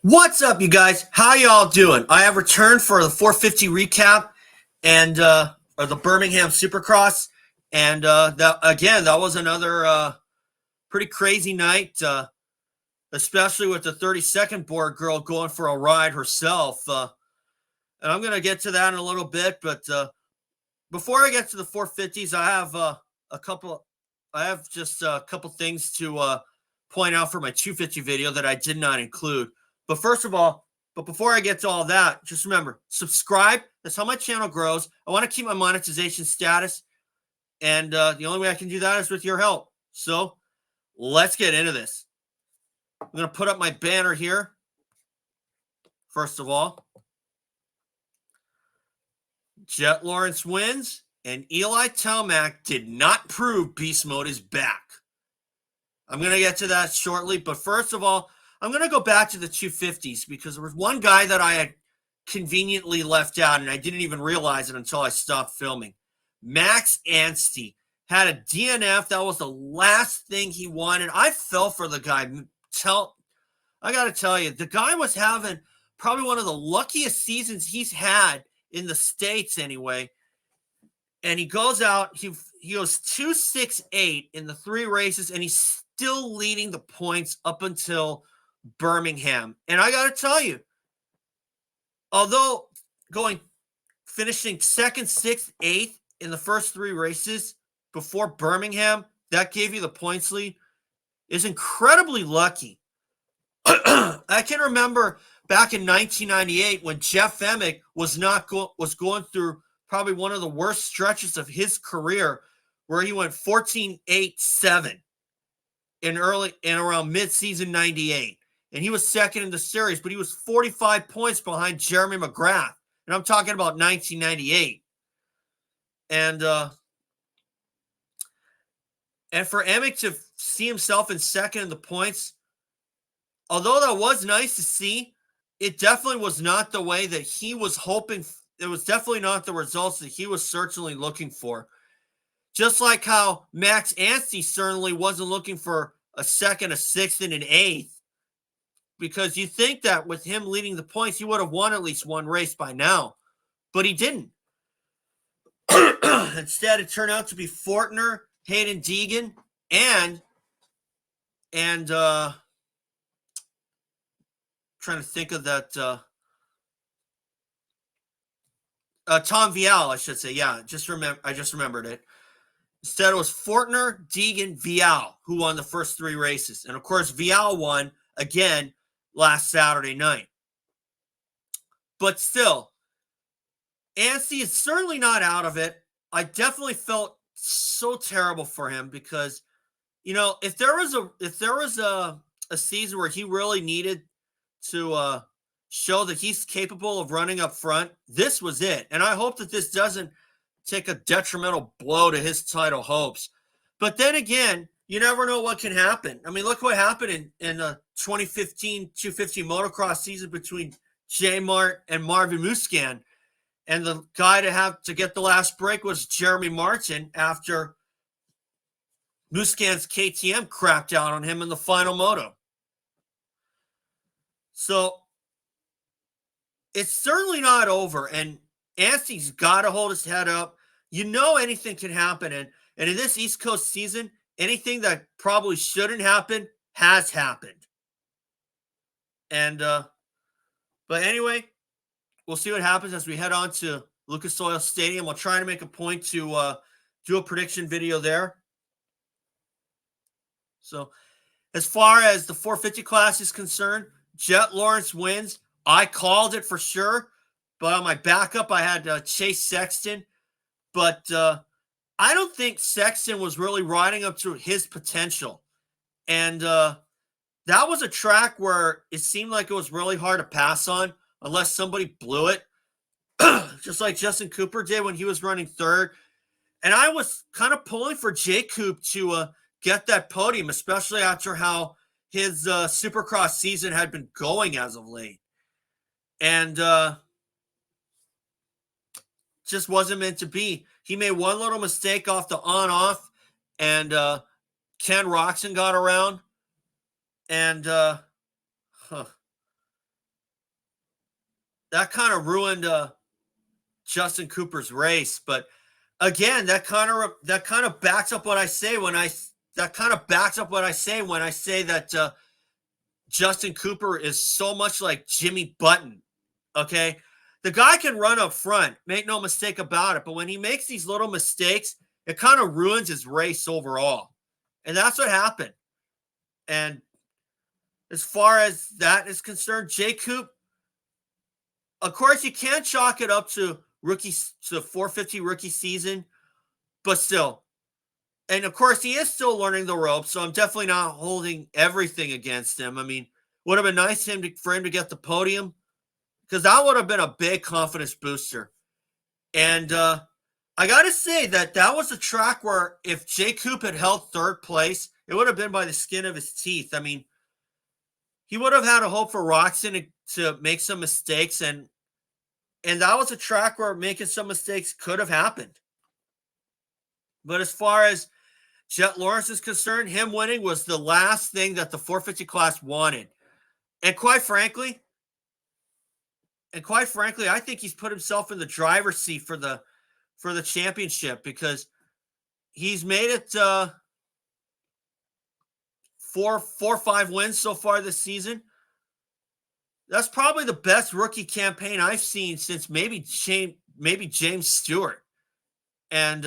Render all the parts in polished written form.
What's up, you guys? How y'all doing? I have returned for the 450 recap and or the Birmingham Supercross, and that was another pretty crazy night, especially with the 32nd board girl going for a ride herself. And I'm gonna get to that in a little bit, but before I get to the 450s, I have a couple. I have just a couple things to point out for my 250 video that I did not include. But first of all, but before I get to all that, just remember, subscribe. That's how my channel grows. I want to keep my monetization status, and the only way I can do that is with your help. So let's get into this. I'm going to put up my banner here. First of all, Jett Lawrence wins, and Eli Tomac did not prove beast mode is back. I'm going to get to that shortly, but first of all, I'm going to go back to the 250s because there was one guy that I had conveniently left out, and I didn't even realize it until I stopped filming. Max Anstey had a DNF. That was the last thing he wanted. I fell for the guy. I got to tell you, the guy was having probably one of the luckiest seasons he's had in the States anyway. And he goes out, he goes 268 in the 3 races, and he's still leading the points up until Birmingham. And I got to tell you, although finishing 2nd, 6th, 8th in the first 3 races before Birmingham, that gave you the points lead, is incredibly lucky. I can remember back in 1998 when Jeff Emick was going through probably one of the worst stretches of his career, where he went 14-8-7 in around mid-season 98. And he was second in the series, but he was 45 points behind Jeremy McGrath. And I'm talking about 1998. And for Emick to see himself in second in the points, although that was nice to see, it definitely was not the way that he was hoping. It was definitely not the results that he was certainly looking for. Just like how Max Anstey certainly wasn't looking for a 2nd, a 6th, and an 8th. Because you think that with him leading the points, he would have won at least one race by now. But he didn't. Instead, it turned out to be Fortner, Hayden Deegan, and trying to think of that Tom Vial, I should say. Yeah, I just remembered it. Instead, it was Fortner, Deegan, Vial who won the first 3 races. And of course, Vial won again last Saturday night. But still, Anstey is certainly not out of it. I definitely felt so terrible for him because, you know, if there was a season where he really needed to show that he's capable of running up front, this was it. And I hope that this doesn't take a detrimental blow to his title hopes. But then again, you never know what can happen. I mean, look what happened in the 2015 250 motocross season between J Mart and Marvin Musquin. And the guy to get the last break was Jeremy Martin after Musquin's KTM crapped out on him in the final moto. So it's certainly not over. And Anstey's got to hold his head up. You know anything can happen. And in this East Coast season, anything that probably shouldn't happen has happened. And but anyway, we'll see what happens as we head on to Lucas Oil Stadium. We'll try to make a point to do a prediction video there. So as far as the 450 class is concerned, Jett Lawrence wins. I called it for sure. But on my backup, I had Chase Sexton. But I don't think Sexton was really riding up to his potential. And that was a track where it seemed like it was really hard to pass on unless somebody blew it, just like Justin Cooper did when he was running 3rd. And I was kind of pulling for J. Coop to get that podium, especially after how his Supercross season had been going as of late. And just wasn't meant to be. He made one little mistake off the on-off, and Ken Roczen got around. And ruined Justin Cooper's race. But again, that kind of backs up what I say when I say that Justin Cooper is so much like Jimmy Button. Okay, the guy can run up front, make no mistake about it. But when he makes these little mistakes, it kind of ruins his race overall, and that's what happened. And as far as that is concerned, J. Coop, of course, you can't chalk it up to the 450 rookie season, but still. And of course, he is still learning the ropes, so I'm definitely not holding everything against him. I mean, would have been nice for him to get the podium, because that would have been a big confidence booster. And I got to say that was a track where if J. Coop had held third place, it would have been by the skin of his teeth. I mean, he would have had a hope for Roczen to make some mistakes, and that was a track where making some mistakes could have happened. But as far as Jett Lawrence is concerned, him winning was the last thing that the 450 class wanted. And quite frankly, I think he's put himself in the driver's seat for the championship, because he's made it 4 or 5 wins so far this season. That's probably the best rookie campaign I've seen since maybe James Stewart. And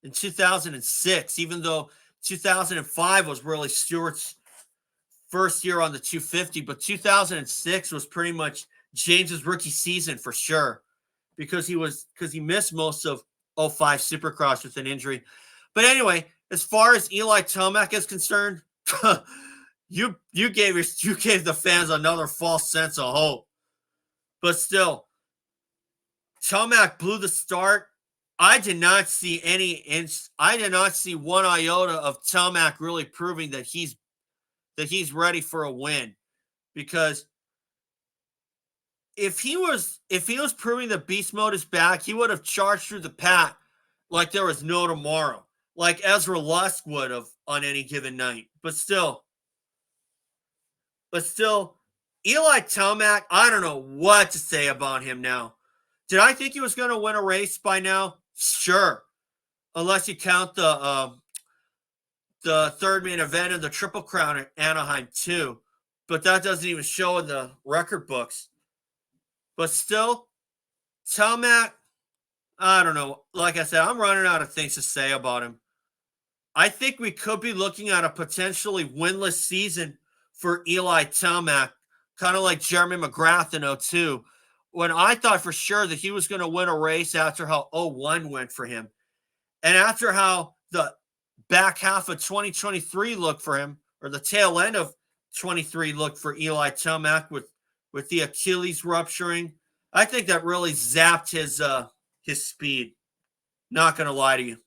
in 2006, even though 2005 was really Stewart's first year on the 250, but 2006 was pretty much James's rookie season for sure, because he missed most of 05 Supercross with an injury. But anyway, as far as Eli Tomac is concerned, you gave the fans another false sense of hope. But still, Tomac blew the start. I did not see one iota of Tomac really proving that he's ready for a win, because if he was proving that beast mode is back, he would have charged through the pack like there was no tomorrow, like Ezra Lusk would have on any given night. But still, Eli Tomac, I don't know what to say about him now. Did I think he was going to win a race by now? Sure, unless you count the third main event of the Triple Crown at Anaheim too, but that doesn't even show in the record books. But still, Tomac, I don't know. Like I said, I'm running out of things to say about him. I think we could be looking at a potentially winless season for Eli Tomac, kind of like Jeremy McGrath in 02, when I thought for sure that he was going to win a race after how 01 went for him. And after how the back half of 2023 looked for him, or the tail end of 23 looked for Eli Tomac with the Achilles rupturing, I think that really zapped his speed. Not going to lie to you.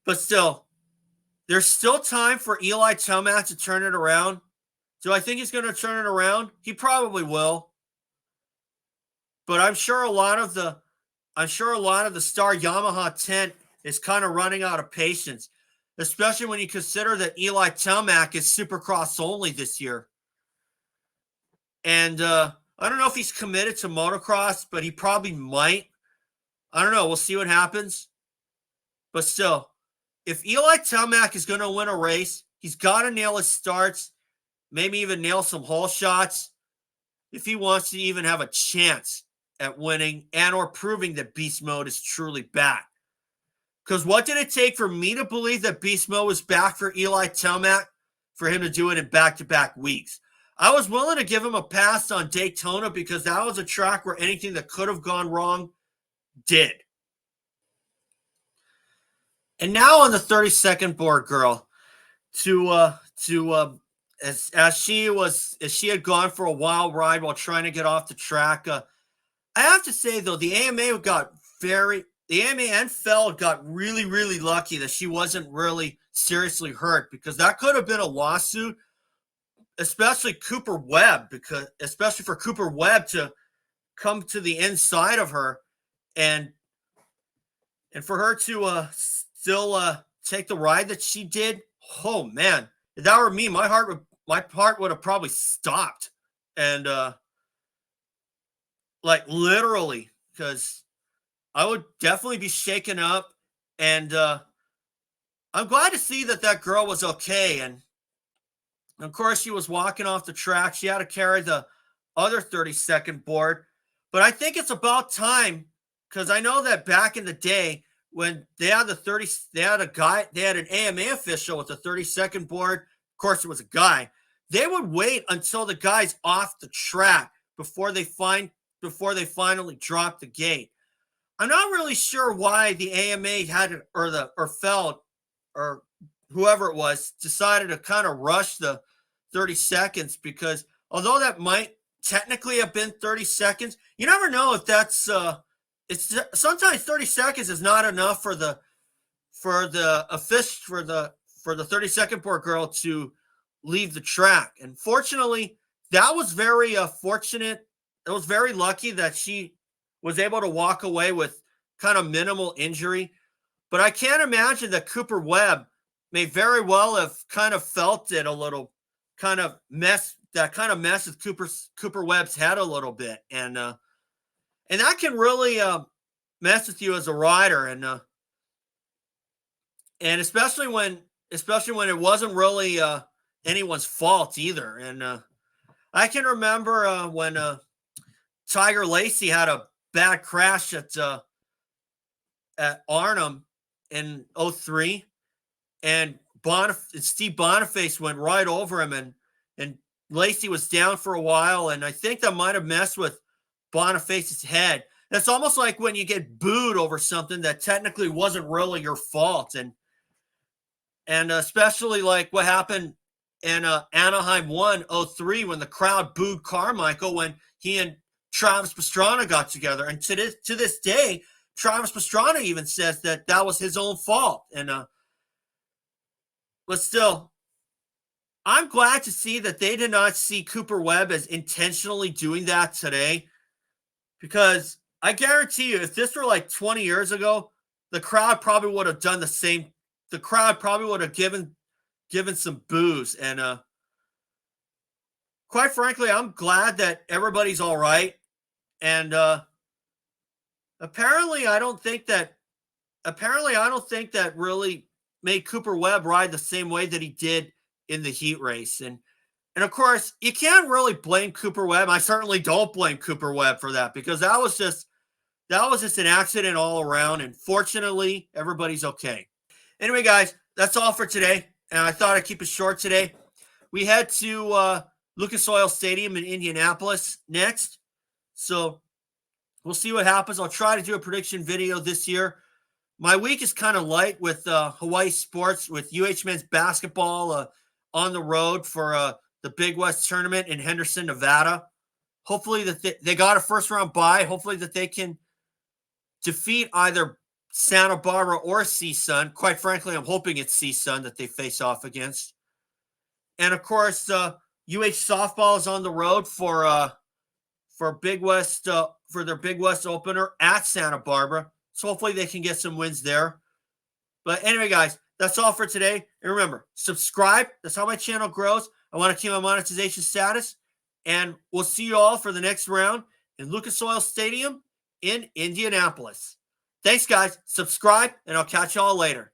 But still, there's still time for Eli Tomac to turn it around. Do I think he's going to turn it around? He probably will. But I'm sure a lot of the Star Yamaha tent is kind of running out of patience, especially when you consider that Eli Tomac is Supercross only this year. And I don't know if he's committed to motocross, but he probably might. I don't know. We'll see what happens. But still, if Eli Tomac is going to win a race, he's got to nail his starts, maybe even nail some hole shots if he wants to even have a chance at winning and or proving that beast mode is truly back. Because what did it take for me to believe that beast mode was back for Eli Tomac? For him to do it in back-to-back weeks. I was willing to give him a pass on Daytona because that was a track where anything that could have gone wrong did. And now on the 32nd board, girl, as she had gone for a wild ride while trying to get off the track. I have to say though, the AMA and FELD got really, really lucky that she wasn't really seriously hurt, because that could have been a lawsuit, especially for Cooper Webb to come to the inside of her and for her to still take the ride that she did. Oh man, if that were me, my heart would have probably stopped. And like literally, because I would definitely be shaken up. And I'm glad to see that that girl was okay. And of course, she was walking off the track. She had to carry the other 32nd board. But I think it's about time, because I know that back in the day when they had they had an AMA official with the 32nd board. Of course, it was a guy. They would wait until the guy's off the track before they finally drop the gate. I'm not really sure why the AMA had it, or FELD or whoever it was decided to kind of rush the 30 seconds, because although that might technically have been 30 seconds, you never know if that's it's sometimes 30 seconds is not enough for the 32nd board girl to leave the track. And fortunately, that was very fortunate. It was very lucky that she was able to walk away with kind of minimal injury. But I can't imagine that Cooper Webb may very well have kind of felt it a little, kind of mess with Cooper Webb's head a little bit. And that can really mess with you as a rider. And especially when it wasn't really anyone's fault either. And I can remember when Tiger Lacey had a bad crash at Arnhem in 2003, and Steve Boniface went right over him, and Lacey was down for a while, and I think that might have messed with Boniface's head. That's almost like when you get booed over something that technically wasn't really your fault, and especially like what happened in Anaheim 2003 when the crowd booed Carmichael when he and Travis Pastrana got together. And to this day, Travis Pastrana even says that was his own fault. And but still, I'm glad to see that they did not see Cooper Webb as intentionally doing that today, because I guarantee you, if this were like 20 years ago, the crowd probably would have done the same. The crowd probably would have given some boos. And quite frankly, I'm glad that everybody's all right. And apparently I don't think that really made Cooper Webb ride the same way that he did in the heat race. And of course, you can't really blame Cooper Webb. I certainly don't blame Cooper Webb for that, because that was just an accident all around. And fortunately, everybody's okay. Anyway, guys, that's all for today. And I thought I'd keep it short today. We head to Lucas Oil Stadium in Indianapolis next. So we'll see what happens. I'll try to do a prediction video this year. My week is kind of light with Hawaii sports, with UH men's basketball on the road for the Big West tournament in Henderson, Nevada. Hopefully that they got a first-round bye. Hopefully that they can defeat either Santa Barbara or CSUN. Quite frankly, I'm hoping it's CSUN that they face off against. And, of course, UH softball is on the road for Big West for their Big West opener at Santa Barbara. So hopefully they can get some wins there. But anyway, guys, that's all for today. And remember, subscribe. That's how my channel grows. I want to keep my monetization status. And we'll see you all for the next round in Lucas Oil Stadium in Indianapolis. Thanks, guys. Subscribe, and I'll catch you all later.